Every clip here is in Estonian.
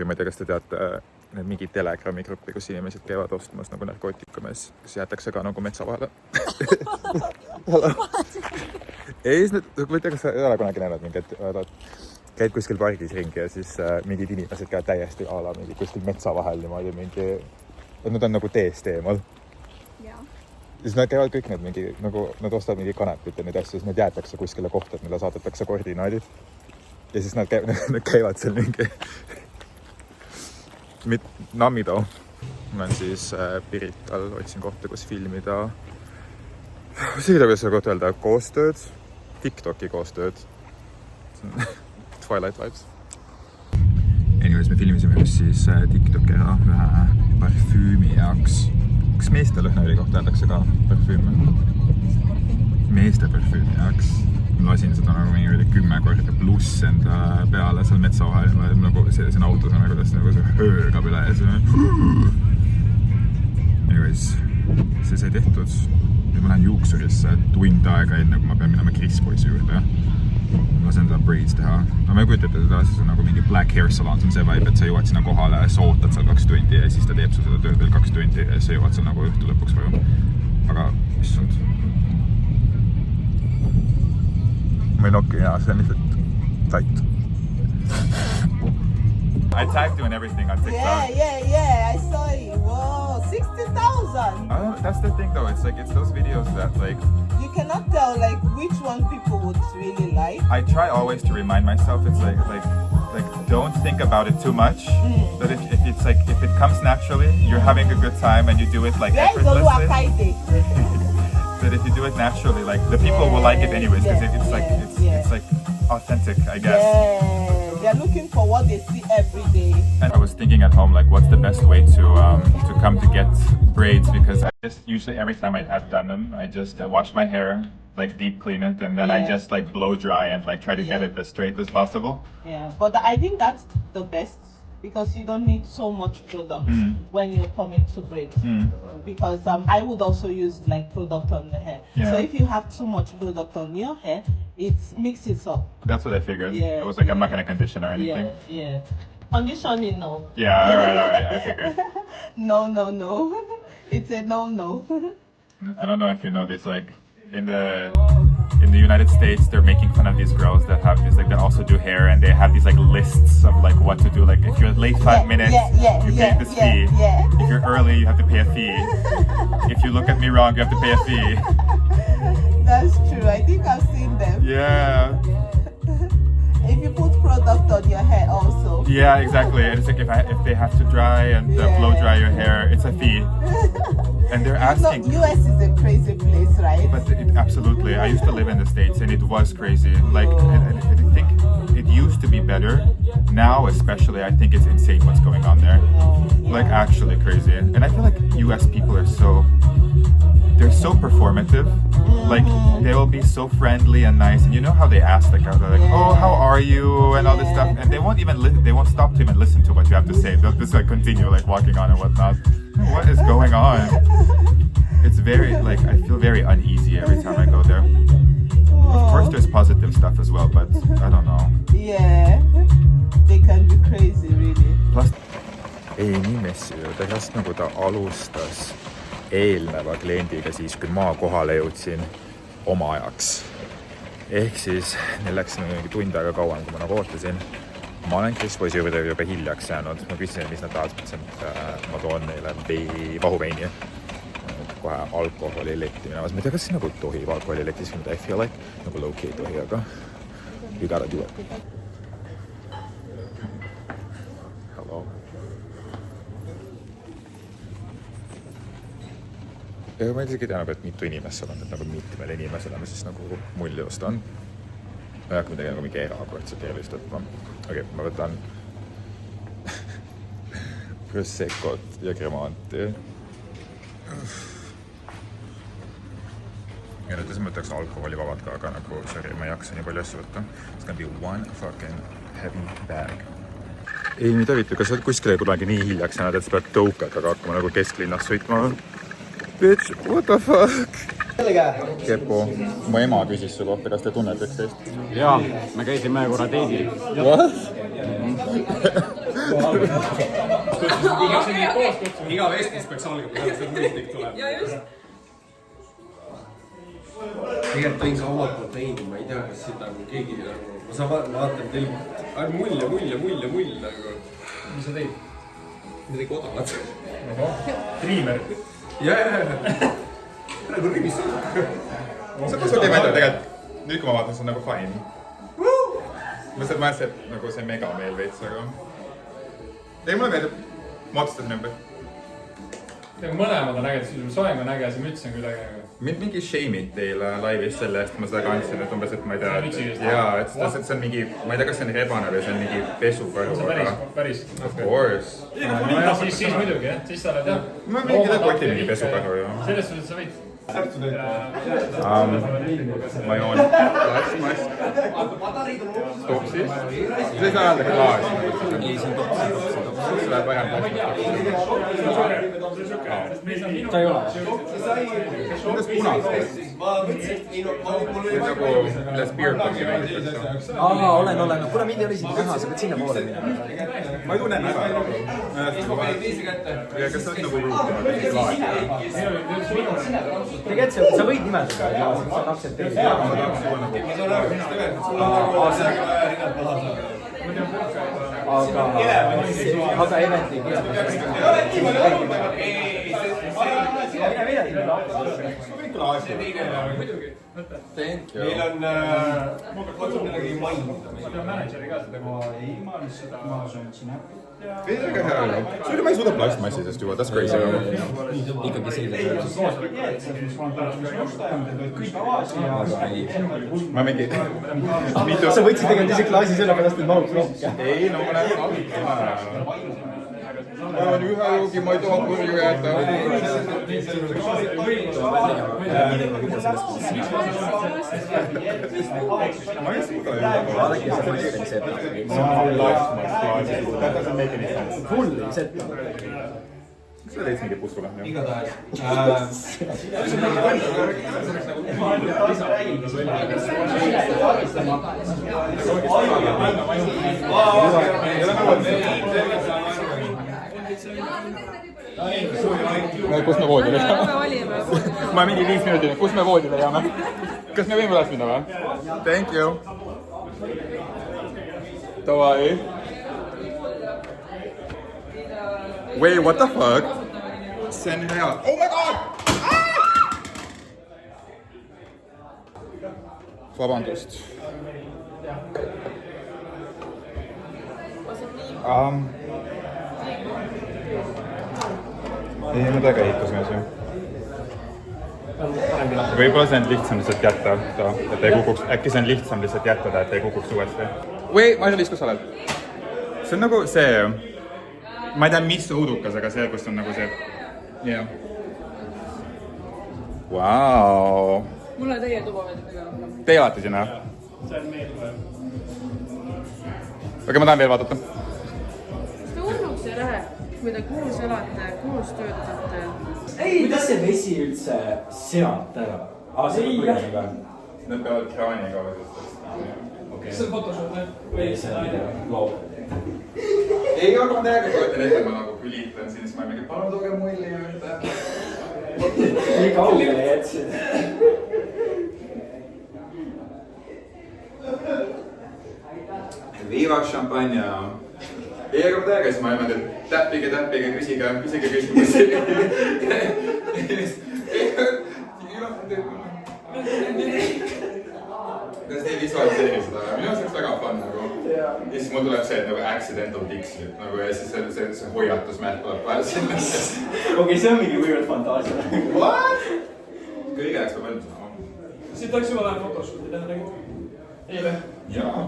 ma ei tea, kas te teate mingi Telegrami gruppi, kus inimesed käivad ostmas nagu narkootikume, siis jäetakse ka nagu metsa vahele. Ei, ma ei tea, kas sa ei ole kunagi näinud mingi, et käid kuskil pargis ringi ja siis mingid inimesed käivad täiesti ala mingi kuskil metsa vahel niimoodi mingi, et nad on nagu teest eemal. Ja siis nad käivad kõik need mingi, nagu nad ostavad mingi kanepit ja neid asju, siis nad jäetakse kuskile kohta, et neile saadetakse koordinaadid. Ja siis nad käivad seal mingi Nammitoo. Ma olen siis Pirital, otsin kohta, kus filmida kuidas öelda, koostööd, TikToki koostööd. Twilight vibes. Anyways, me filmisime just siis TikToki ära ühe parfüümi jaoks. Kas meeste lõhnavili kohta öeldakse ka parfüümi? Meeste parfüümi jaoks. Ma lasin seda nagu mingi 10 korda pluss enda peale seal metsa vahel. Nagu see autos on nagu see höögab üle ja see Anyways, see sai tehtud. Nüüd ma lähen juuksurisse tund aega enne, kui ma pean minema Chris Boysi juurde. Ma lasen seda braids teha. No ma ei kujuta, et seda siis on nagu mingi black hair salon. See on see vibe, et sa jõuad sinna kohale, sa ootad seal 2 tundi ja siis ta teeb su seda tööd veel 2 tundi ja sa jõuad seal nagu õhtu lõpuks või. Aga issand. Ma ei nokki hea, see on lihtsalt tait. I tagged you and everything on TikTok. Yeah, I saw you. Whoa, 60,000. That's the thing though, it's those videos that like... You cannot tell like which one people would really like. I try always to remind myself, it's like don't think about it too much. But if it comes naturally, you're having a good time and you do it like effortlessly. That if you do it naturally, like the people will like it anyways, because it's like authentic, I guess. Yeah, they're looking for what they see every day. And I was thinking at home, like, what's the best way to come to get braids? Because I just usually every time I've done them, I just wash my hair, like deep clean it, and then I just like blow dry and like try to get it as straight as possible. Yeah, but I think that's the best. Because you don't need so much product when you're coming to braid. Because I would also use like product on the hair. Yeah. So if you have too much product on your hair, it mixes up. That's what I figured. Yeah, it was like I'm not gonna condition or anything. Yeah. Conditioning, no. Yeah, alright, I figured. No. It's a no. I don't know if you know this, like in the United States, they're making fun of these girls that have these, like, that also do hair, and they have these like lists of like what to do. Like if you're late 5 minutes, you pay this fee. If you're early, you have to pay a fee. If you look at me wrong, you have to pay a fee. That's true. I think I've seen them. Yeah. If you put product on your hair also. Yeah, exactly. And it's like if they have to dry and blow dry your hair, it's a fee. And they're asking. US is a crazy place, right? But absolutely. I used to live in the States and it was crazy. Like, I think it used to be better. Now, especially, I think it's insane what's going on there. Like, actually crazy. And I feel like US people are they're so performative. Like, they will be so friendly and nice. And you know how they ask, like, oh, how are you? And all this stuff. And they won't stop to even listen to what you have to say. They'll just like continue like walking on and whatnot. What is going on? It's very, like, I feel very uneasy every time I go there. Of course, there's positive stuff as well, but I don't know. Yeah, they can be crazy, really. Plus, ei nimessi ju, ta just nagu ta alustas eelneva kliendiga siis, kui ma kohale jõudsin oma ajaks. Ehk siis neil läks mingi tund aega kauem, kui ma nagu ootasin. Ma olen Chris Boysi juurde juba hiljaks jäänud. Ma küsisin, mis nad tahavad, et ma toon neile vahuveini. Kohe alkoholiletti minemas. Ma ei tea, kas see nagu tohib alkoholiletis või mida. I feel like nagu low-key tohi, aga you gotta do it. Hello. Ja ma isegi tean, et mitu inimest seal on, et nagu mitmel inimesel on siis nagu muljost on. Ma ei hakka midagi nagu mingi erakordselt eelist võtma. Okei, ma võtan Proseccot ja Cremanti. Ja nüüd ma võtaks alkoholivabad ka, aga nagu, sorry, ma ei jaksa nii palju asju võtta. It's gonna be one fucking heavy bag. Ei, mida viitu, kas sa kuskile kunagi nii hiljaks jäänud, et sa pead tõukaga hakkama nagu kesklinnas sõitma? Bitch, what the fuck? Kepo, mu ema küsis su kohta, kas te tunned üksteist? Jaa, me käisime korra teidil. What? Iga vestlus peaks algama, see mõistlik tuleb. Ja just. Tegelikult tõin ka omalt poolt veini, ma ei tea, kas seda keegi nagu... Ma vaatan teil... Mull. Mis sa teid? Midagi odavat. Triimer. Ja. Praegu rümis. See on teema enda tegelikult. Nüüd kui ma vaatan, see on nagu fine. Ma mõtlesin, et nagu see mega meel veits, aga... Ei, mulle meeldib. Ma otsustasin ümber. Mõlemad on äged, siis soeng on äge, see müts on küll äge. Mind mingi shame'id teile laivis selle eest, ma seda kandsin, et umbes, et ma ei tea... Jaa, et see on mingi... Ma ei tea, kas see on rebane või see on mingi pesukaru. See on päris. Of course. Siis muidugi, jah. Siis sa oled, jah. Ma mingi koti mingi pesukaru, jah. Selles suhtes sa võid. Ma joon klaasmaast. Topsis. See ei saa öelda klaas. Ei, see on topsis. See läheb vähem klaasmaast. Ta ei ole. Kuidas punasest? See on nagu les beer pungi veidi. Olen. Kuna mind ei ole isegi näha, sa pead sinna poole minema. Ma ei tunne ära. Ja kas sa oled nagu ruutinud klaas? Tegelikult sa võid nimetada, ja sa on aktsepteerida. Aga eventi Meil on midagi mainida. Manager'i ka seda. Sorry, ma ei suuda plastmassisest juua, that's crazy. ikkagi selline. Ma mingi... Sa võtsid tegelikult ise klaasi selle pärast, et mahuks rohkem. Ei, no ma näen ma olen ühe joogi, ma ei taha kurju jääda. Ma ei suuda juua. Vaadake, see mõistagi see. Full set. Kas sa teed mingi pussule? Igatahes. Kus me voodile jääme? Ma mingi 5 minutit, kus me voodile jääme? Kas me võime üles minna või? Thank you. Davai. Wait, what the fuck? See on hea. Oh my god! Vabandust. Ei, nüüd väga eikusime siin. Võib-olla see on lihtsam lihtsalt jätta, et ei kukuks. Äkki see on lihtsam lihtsalt jätta, et ei kukuks uuesti. Või, ma ei tea, kus sa oled. See on nagu see... Ma ei tea, mis õudukas, aga see, kus on nagu see... Jah. Vau. Mulle teie tuba meeldib väga. Teie olete siin, jah? See on meil või? Okei, ma tahan veel vaadata. Kas te hulluks ei lähe, kui te koos elate, koos töötate? Kuidas see vesi üldse sealt ära? See on põhjusega. Need peavad kraaniga või Kas see on Photoshop, jah? Ei, see on video. Loo. Ei, aga ma täiega kujutan ette, ma nagu külitan siin, siis ma mingi palun tooge mulli juurde. Nii kaugele jätsid. Viva šampanja. Ei, aga ma täiega, siis ma niimoodi, et täppige, küsige küsimusi. Kas te visualiseeri seda? Minu arust oleks väga fun nagu. Ja siis mul tuleb see nagu accidental dixit nagu ja siis see hoiatusmärk tuleb vahel sinna. Okei, see on mingi weird fantaasia. What? Kõige läks peab enda sama. Siit oleks juba läheb Photoshopi teha nagu. Eile. Jaa.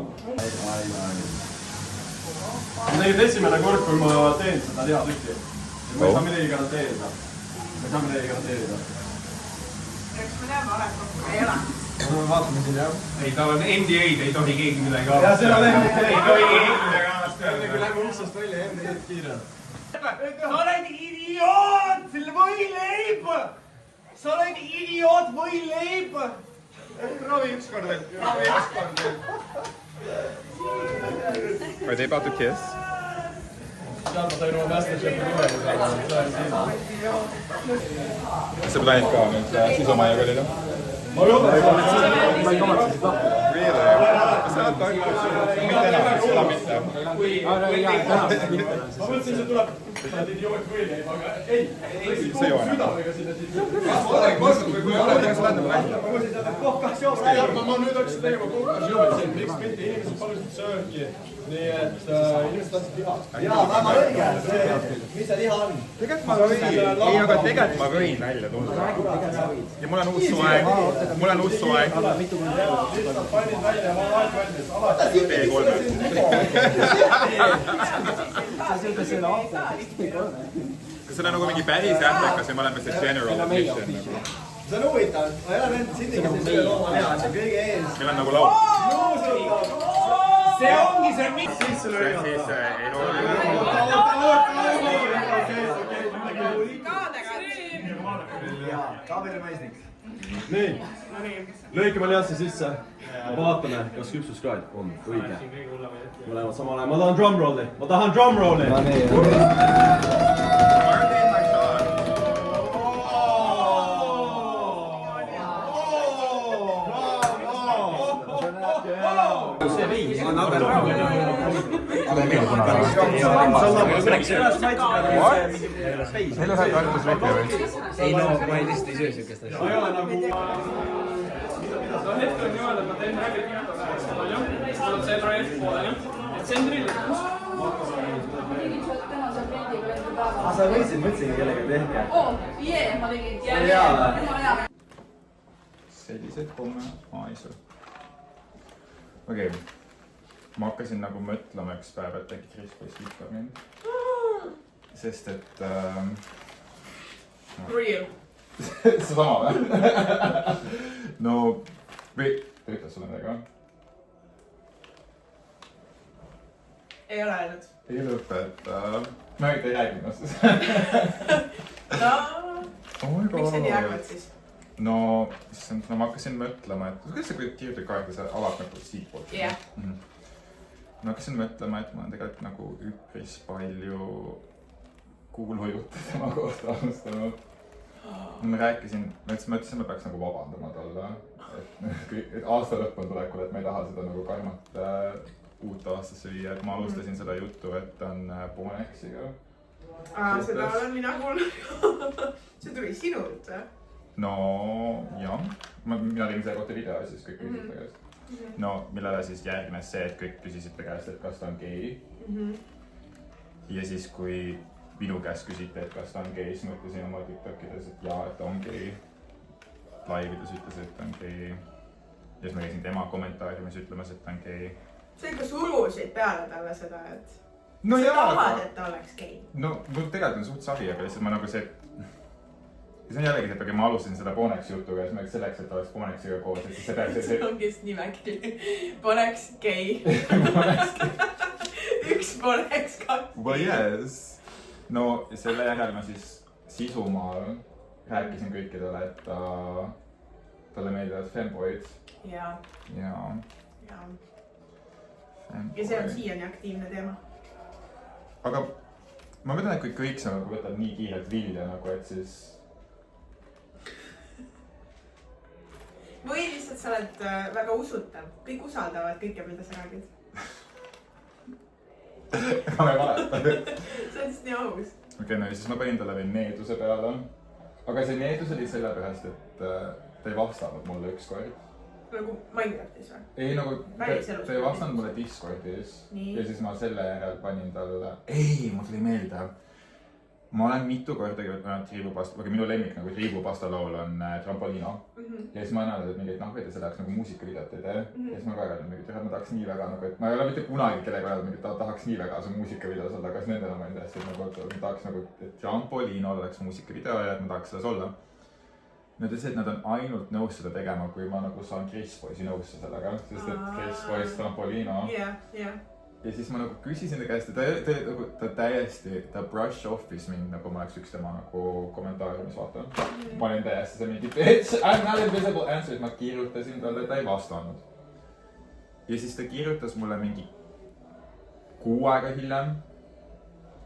Tegelikult esimene kord, kui ma teen seda teatükki. Ma ei saa midagi garanteerida. Eks me teame, Alek kokku ei ole. Vaatame siin, jah. Ei, tal on NDA-d, ei tohi keegi midagi Ja see on NDA. Ei tohi keegi midagi avastada. Ennegi lähme uksest välja, NDA-d kiirelt. Sa oled idioot, selle võileib! Sa oled idioot, võileib! Proovi ükskord veel. Are they about to kiss? sealt ma sain oma Masterchefi nimeli saada. Kas sa plaanid ka nüüd sisumaja kolida? Ma ei kavatse siit lahti. Really? Kas sa oled tark? Mitte enam, eks ole mitte. Ma mõtlesin, see tuleb idioot võileib, aga ei. See joone. Südamega sinna siit. Ma nüüd hakkasin tegema kokasjoovi, miks mitte inimesed palusid sööki. Nii et inimesed tahtsid liha. Jaa, väga õige. Mis see liha on? Tegelikult ma võin, ei, aga tegelikult ma võin välja tulla. Ja mul on uus sueg. Mul on uus sueg. Lihtsalt panid välja, ma olen aeg valmis. Kas see on nagu mingi päris ählekas või ma olen see general admission? See on huvitav. Ma ei ole näinud Sindi, kes ei söö looma liha, see on kõige ees. Meil on nagu laud. See ongi see mis sisse See on siis kaabelimaisnik. Nii, lõikame lihasse sisse. Vaatame, kas küpsuskraad on õige. Mõlemad samal ajal. Ma tahan drumrolli. Ma tahan drumrolli. ei no, ma lihtsalt ei söö siukest asja. Ma ei ole nagu... No hetkel on niimoodi, et ma teen ralli piirata, eks ole, jah. Siis tuleb see ralli poole, jah. Et see on trillikus. Sa võitsid mõtlesingi kellega tehke. Ma tegin. Sellised komme aisu. Okei. Ma hakkasin nagu mõtlema üks päev, et äkki Chris Boys viitab mind. Sest et... Real. See sama või? No... Või... Ta ütles sulle midagi või? Ei ole öelnud. Ei lõpeta. Ma ei räägi ennast. Miks sa nii arvad siis? No, ma hakkasin mõtlema, et... Kuidas sa kirjutad kaardi, sa avad nagu siit poolt? Jah. Ma hakkasin mõtlema, et ma olen tegelikult nagu üpris palju kuulujutte tema kohta alustanud. Ma rääkisin, ma mõtlesin, ma peaks nagu vabandama talle. Et aasta lõpp on tulekul, et ma ei taha seda nagu karmat uut aastasse viia. Et ma alustasin seda juttu, et ta on Ponexiga. Seda olen mina kuulnud. See tuli sinult või? No, jah. Mina tegin selle kohta video ja siis kõik küsisid ta käest. No, millele siis järgnes see, et kõik küsisid ta käest, et kas ta on gei. Ja siis, kui minu käest küsiti, et kas ta on gei, siis ma ütlesin oma TikTokides, et jaa, et ta on gei. Laivides ütles, et ta on gei. Ja siis ma käisin tema kommentaariumis ütlemas, et ta on gei. See ikka surusid peale talle seda, et No sa jaa, tahad, et ta oleks gei. No, mul tegelikult on suht savi, aga lihtsalt ma nagu see... Ja see on jällegi see, et ma alustasin seda Ponexi jutuga ja siis ma selleks, et ta oleks Ponexiga koos, et siis see peaks... See ongi just nimekiri. Ponex gei. Üks Ponex, kaks. Well, yes. No, selle järel ma siis Sisumaal rääkisin kõikidele, et talle meeldivad femboid. Jaa. Ja see on siiani aktiivne teema. Aga ma mõtlen, et kui kõik see nagu võtab nii kiirelt vilja, nagu et siis... Või lihtsalt sa oled väga usutav. Kõik usaldavad kõike, mida sa räägid. Aga ma ei valeta. See on just nii aus. Okei, no ja siis ma panin talle veel needuse peale. Aga see needus oli sellepärast, et ta ei vastanud mulle ükskord. Nagu Minecraftis või? Ei, nagu ta ei vastanud mulle Discordis. Ja siis ma selle järel panin talle... Ei, mul tuli meelde. Ma olen mitu korda kirjutanud triibupasta, aga minu lemmik nagu triibupasta laul on Trampolino. Ja siis ma näen, et mingeid nahveid ja selle jaoks nagu muusikavideot ei tee. Ja siis ma ka öelnud mingit, et ma tahaks nii väga nagu, et ma ei ole mitte kunagi kellega öelnud mingit, et tahaks nii väga su muusikavideos olla, kas nendel on ma enda hästi, et ma tahaks nagu, et Trampolino oleks muusikavideo ja et ma tahaks selles olla. Nad ütlesid, et nad on ainult nõus seda tegema, kui ma nagu saan Chris Boysi nõusse sellega, sest et Chris Boys Trampolino. Ja siis ma nagu küsisin ta käest, ta täiesti, ta brush off'is mind, nagu ma oleks üks tema nagu kommentaariumis vaata. Ma olin täiesti see mingi, I'm not invisible answer, ma kirjutasin talle, ta ei vastanud. Ja siis ta kirjutas mulle mingi 6 aega hiljem.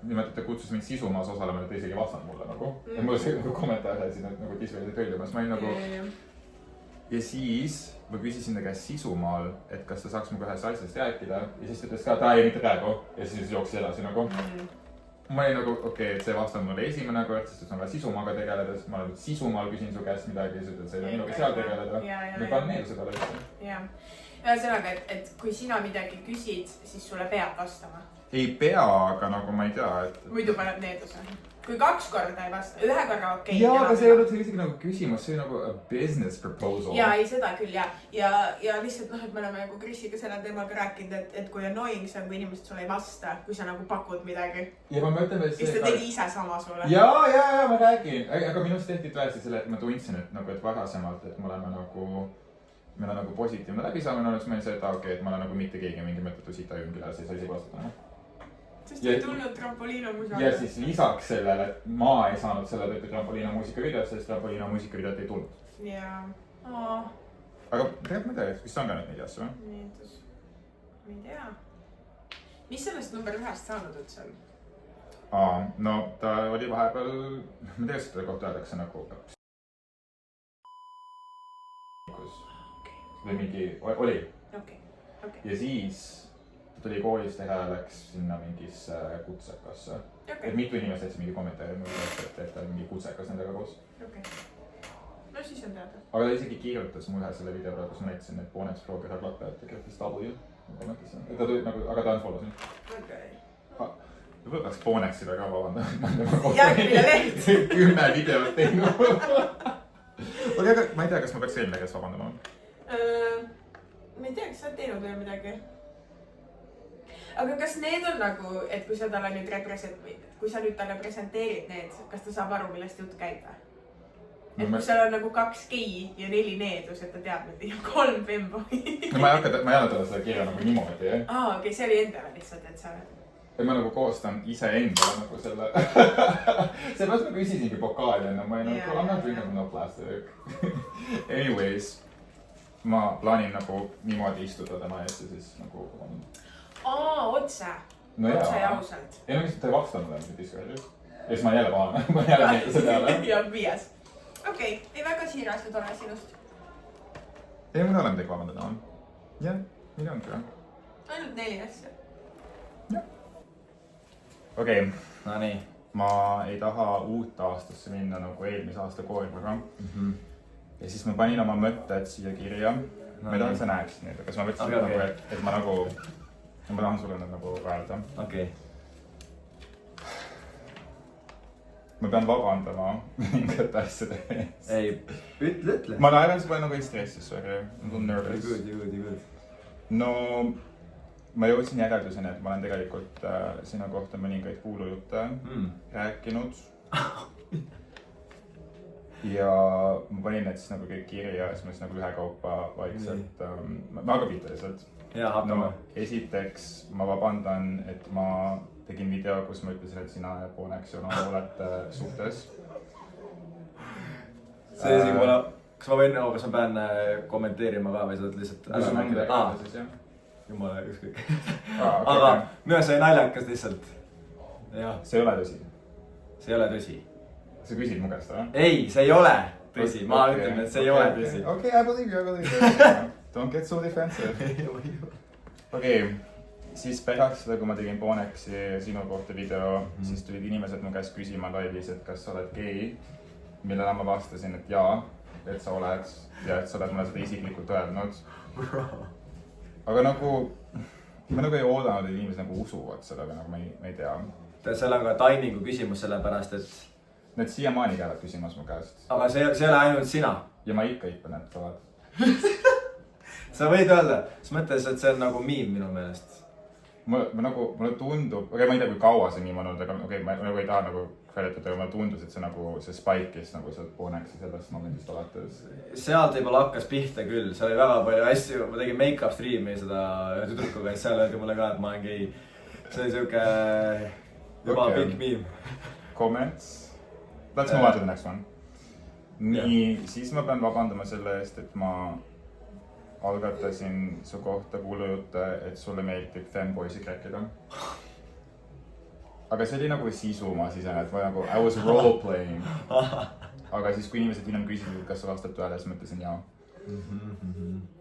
nimelt, et ta kutsus mind Sisumaas osalema, et ta isegi vastanud mulle nagu. Ja mul see kommentaare siin, et nagu disveelid hõljumas. Ma olin nagu... Ja siis ma küsisin ta käest Sisumaal, et kas ta saaks muga ühes asjast rääkida. Ja siis ta ütles ka, et ei, mitte praegu. Ja siis jooksis edasi nagu. Ma olin nagu, okei, et see vastab mulle esimene kord, sest ma olen Sisumaaga tegeledes. Ma olen Sisumaal küsin su käest midagi, siis ütlen, et minuga seal tegeleda. Ma ei pannud meelde seda lõpuks. Jah. Ühesõnaga, et kui sina midagi küsid, siis sulle peab vastama. Ei pea, aga nagu ma ei tea, et... Muidu paneb needuse. Kui 2 korda ei vasta, 1 korra okei. Jaa, aga see ei olnud isegi nagu küsimus, see oli nagu a business proposal. Jaa, ei seda küll, jah. Ja lihtsalt, et me oleme nagu Krisiga selle teemaga rääkinud, et kui annoying see on, kui inimesed sulle ei vasta, kui sa nagu pakud midagi. Ja ma mõtlen veel see... Siis ta tegi ise sama sulle. Jaa, ma räägin. Aga minust tehti tõesti selle, et ma tundsin, et varasemalt, et me oleme nagu positiivne läbisaamine oleks meil see, et okei, et ma olen nagu mitte keegi mingi mõttetu sita jüngile, siis ei saa vastata. Sest ei tulnud trampoliino muusika. Ja siis lisaks sellele, et ma ei saanud selle tõttu trampoliino muusikavideot, sest trampoliino muusikavideot ei tulnud. Jaa. Aga tegelikult ma ei tea, vist on ka nüüd neid asju, või? Needus. Ma ei tea. Mis sellest number 1-st saanud üldse on? No ta oli vahepeal, ma ei tea, seda kohta öeldakse nagu... Või mingi, oli. Ja siis ta tuli koolist ära ja läks sinna mingisse kutsekasse. Et mitu inimest jätsi mingi kommentaari, et ta mingi kutsekas nendega koos. No siis on teada. Aga ta isegi kirjutas mu ühe selle video peal, kus ma näitasin, et Ponex Pro keda klappe, et kirjutas W. Ta tuli nagu, aga ta unfollows nüüd. Võib-olla peaks Ponexile ka vabandama. Järgmine leht. 10 videot teinud. Aga ma ei tea, kas ma peaks eelmine käes vabandama. Ma ei tea, kas sa oled teinud veel midagi. Aga kas need on nagu, et kui sa talle nüüd presenteerid need, kas ta saab aru, millest jutt käib või? Et kui seal on nagu 2 gei ja 4 needus, et ta teab nüüd 3 femboid. No ma ei anna talle seda kirja nagu niimoodi, jah. Okei, see oli endale lihtsalt, et sa... Et ma nagu koostan ise endale nagu selle... Seepärast ma küsisingi pokaali enne, ma ei nagu, I'm not drinking no plastic. Anyways, ma plaanin nagu niimoodi istuda tema ees ja siis nagu... Otse. Otse ja ausalt. Ei no mis ta ei vastanud mulle mitte Discordis. Ja siis ma jälle pahane, ma jälle meelde seda jälle. Ja 5. Okei, ei väga siiras ja tore sinust. Ei, mul ei ole midagi vabandada. Jah, nii ongi või? Ainult 4 asja. Jah. Okei. No nii. Ma ei taha uut aastasse minna nagu eelmise aasta kooriga. Ja siis ma panin oma mõtted siia kirja. Ma ei taha, et sa näeksid neid, aga ma võtsin nagu, et ma nagu... Ma tahan sulle nagu öelda. Okei. Ma pean vabandama mingite asjade ees. Ei, ütle. Ma naeran, siis ma olen nagu ei stressis, sorry. Ma tulen nervous. Good. No, ma jõudsin järelduseni, et ma olen tegelikult sinu kohta mõningaid kuulujutte rääkinud. Ja ma panin need siis nagu kõik kirja ja siis ma siis nagu ühekaupa vaikselt. Ma hakkab pihta lihtsalt. Jaa, hakkame. Esiteks ma vabandan, et ma tegin video, kus ma ütlesin, et sina ja Ponex olete suhtes. See isegi pole... Kas ma pean kommenteerima ka või sa oled lihtsalt ära rääkida? Jumala, ükskõik. Aga minu see naljakas lihtsalt. See ei ole tõsi. See ei ole tõsi. Sa küsid mu käest, või? Ei, see ei ole tõsi. Ma ütlen, et see ei ole tõsi. Okei, I believe you. Don't get so defensive. Okei, siis pärast seda, kui ma tegin Ponexi sinu kohta video, siis tulid inimesed mu käest küsima laivis, et kas sa oled gei. Millele ma vastasin, et jaa, et sa oled ja et sa oled mulle seda isiklikult öelnud. Aga nagu, ma nagu ei oodanud, et inimesed nagu usuvad seda, aga nagu ma ei tea. Seal on ka timingu küsimus sellepärast, et... Need siiamaani käivad küsimas mu käest. Aga see ei ole ainult sina. Ja ma ikka hippan, et oled. Sa võid öelda, sa mõtles, et see on nagu miim minu meelest. Mulle tundub, ma ei tea, kui kaua see miim on olnud, aga ma ei taha nagu kvalitetada, aga mulle tundus, et see nagu see spike'is nagu sealt Ponexi sellest momendist alates. Sealt võib-olla hakkas pihta küll, seal oli väga palju asju, ma tegin make-up stream'i seda tüdrukuga, et seal öeldi mulle ka, et ma olen gei. See oli siuke juba big meme. Comments. Let's move on to the next one. Nii, siis ma pean vabandama selle eest, et ma algatasin su kohta kuulujutte, et sulle meeldib fanboysi kräkkida. aga see oli nagu sisu, ma sisened, ma nagu I was role playing. Aga siis, kui inimesed hiljem küsisid, kas sa vastad tõele, siis mõtlesin jaa.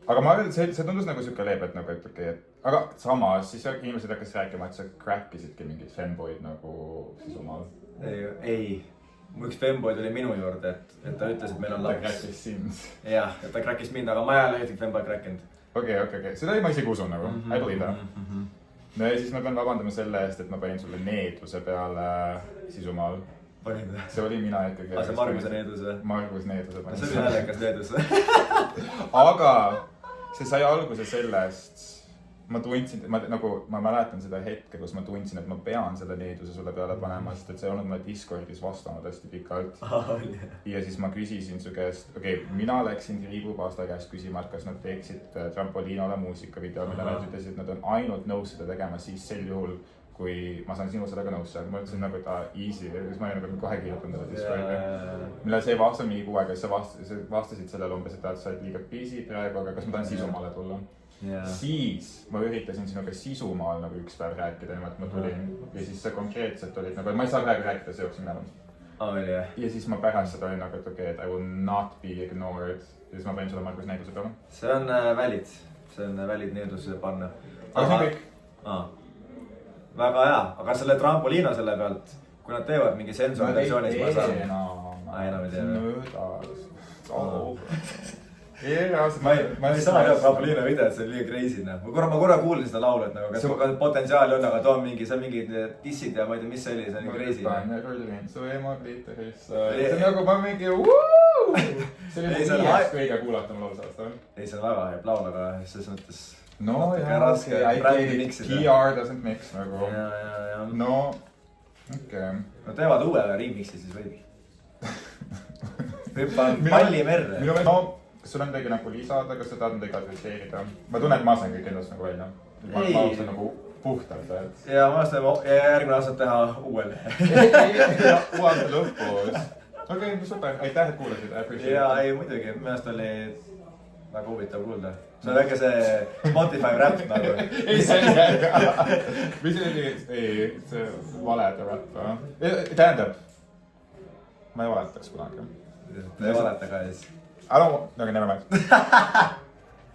Aga ma arvan, et see tundus nagu siuke leeb, et nagu, et okei, aga samas siis inimesed hakkas rääkima, et sa crackisidki mingid fanboyd nagu sisumaal. Ei, mu üks fanboy tuli minu juurde, et ta ütles, et meil on laps. Ta crackis sind. Jah, et ta crackis mind, aga ma ei ole ühtegi fanboy crackinud. Okei. Seda ma isegi usun nagu, I believe that. No ja siis ma pean vabandama selle eest, et ma panin sulle needuse peale sisumaal. Panin või? See oli mina ikkagi. See Marguse needus või? Margus needuse panin. See oli häälekas needus. Aga see sai alguse sellest, ma tundsin, ma mäletan seda hetke, kus ma tundsin, et ma pean selle needuse sulle peale panema, sest et see ei olnud mulle Discordis vastanud hästi pikalt. Ja siis ma küsisin su käest, mina läksin Riibu Paasta käest küsima, et kas nad teeksid Trampoliinole muusikavideo, mida nad ütlesid, et nad on ainult nõus seda tegema siis sel juhul, kui ma saan sinu sellega nõusse. Ma ütlesin nagu, et easy, siis ma olin nagu kohe kirjutanud seda Discordi. Millal see ei vastanud mingi kuu aega, siis sa vastasid sellele umbes, et sa oled liiga busy praegu, aga kas ma tahan sisumaale tulla. Siis ma üritasin sinuga sisumaal nagu üks päev rääkida, niimoodi ma tulin. Ja siis sa konkreetselt olid nagu, et ma ei saa praegu rääkida, see jooksin minema. Ja siis ma pärast seda olin nagu, et I will not be ignored. Ja siis ma panin sulle Margus needuse peale. See on valid needus panna. Aga see on kõik. Väga hea, aga selle trampoliina selle pealt, kui nad teevad mingi sensorversioonis, ma saan... enam ei tee. Möödas. Ma ei saa teha trampoliina videot, see on liiga crazy. Ma korra kuulin seda laulu, et nagu, kas potentsiaali on, aga too on mingi, see on mingid dissid ja ma ei tea, mis see oli, see on crazy. Ma rullin su ema kliitoris. See on nagu, ma mingi see oli viies kõige kuulatam laulsaasta. Ei, see on väga hea laul, aga selles mõttes... No jah, PR doesn't mix nagu. No, okei. No teevad uue remixi, siis võib. Hüppan palli merre. No, kas sul on midagi nagu lisada, kas sa tahad midagi adresseerida? Ma tunnen, et ma saan kõik endast nagu välja. Ma alustan nagu puhtalt, et... Ja ma alustan järgmine aastat teha uuel. Uue lõpus. Okei, super. Aitäh, et kuulasid. Ja ei muidugi, minu arust oli väga huvitav kuulda. See on väike see Spotify rap nagu. Ei, see oli. Mis oli, see valede rap. Tähendab, ma ei valetaks kunagi. Ei valeta ka siis. I don't, never mind.